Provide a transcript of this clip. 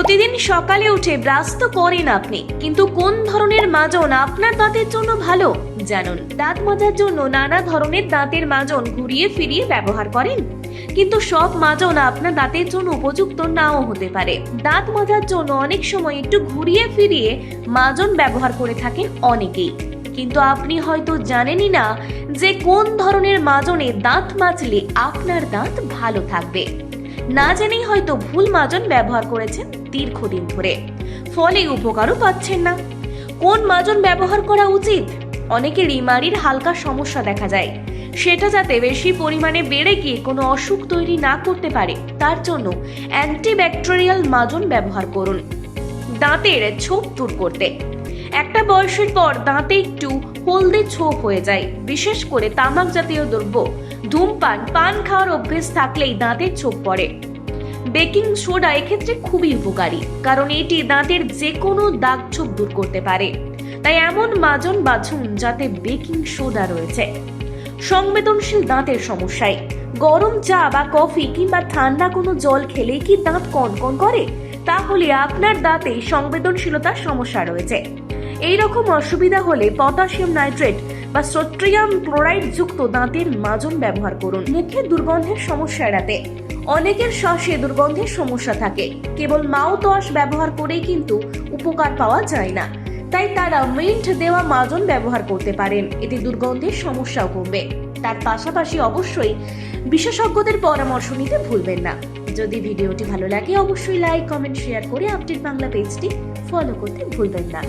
প্রতিদিন সকালে উঠে ব্রাশ তো করেন আপনি, কিন্তু কোন ধরনের মাজন আপনার দাঁতের জন্য ভালো জানুন। দাঁত মাজার জন্য নানা ধরনের দাঁতের মাজন ঘুরিয়ে ফিরিয়ে ব্যবহার করেন, কিন্তু সব মাজন আপনার দাঁতের জন্য উপযুক্ত নাও হতে পারে। দাঁত মাজার জন্য অনেক সময় একটু ঘুরিয়ে ফিরিয়ে মাজন ব্যবহার করে থাকেন অনেকেই, কিন্তু আপনি হয়তো জানেনই না যে কোন ধরনের মাজনে দাঁত মাজলে আপনার দাঁত ভালো থাকবে। না জেনেই হয়তো ভুল মাজন ব্যবহার করেছেন দীর্ঘদিন ধরে, ফলে উপকারও পাচ্ছেন না। কোন মাজন ব্যবহার করা উচিত? অনেকেরই মাড়ির হালকা সমস্যা দেখা যায়, সেটা যাতে বেশি পরিমাণে বেড়ে গিয়ে কোনো অসুখ তৈরি না করতে পারে, তার জন্য অ্যান্টিব্যাকটেরিয়াল মাজন ব্যবহার করুন। দাঁতের ছোপ দূর করতে একটা বয়সের পর দাঁতে একটু হলদে ছোপ হয়ে যায়, বিশেষ করে তামাক জাতীয় দ্রব্য, ধূমপান, পান খাওয়ার অভ্যেস থাকলেই দাঁতের ছোপ পড়ে। বেকিং সোডা এক্ষেত্রে খুবই উপকারী, কারণ এটি দাঁতের যে কোনো দাগ ছোপ দূর করতে পারে। তাই এমন মাজন বাছুন যাতে বেকিং সোডা রয়েছে। সংবেদনশীল দাঁতের সমস্যায় গরম চা বা কফি কিংবা ঠান্ডা কোনো জল খেলে কি দাঁত কনকন করে? তাহলে আপনার দাঁতে সংবেদনশীলতার সমস্যা রয়েছে। এই রকম অসুবিধা হলে পটাশিয়াম নাইট্রেট বা সোডিয়াম ক্লোরাইড যুক্ত দাঁতের মাজন ব্যবহার করুন। মুখে দুর্গন্ধের সমস্যা এড়াতে অনেকের শ্বাসে দুর্গন্ধের সমস্যা থাকে, কেবল মাউথ ওয়াশ ব্যবহার করেই কিন্তু উপকার পাওয়া যায় না। তাই তারা মিন্ট দেওয়া মাজন ব্যবহার করতে পারেন, এতে দুর্গন্ধের সমস্যাও কমবে। তার পাশাপাশি অবশ্যই বিশেষজ্ঞদের পরামর্শ নিতে ভুলবেন না। যদি ভিডিওটি ভালো লাগে অবশ্যই লাইক, কমেন্ট, শেয়ার করে আপডেট বাংলা পেজটি ফলো করতে ভুলবেন না।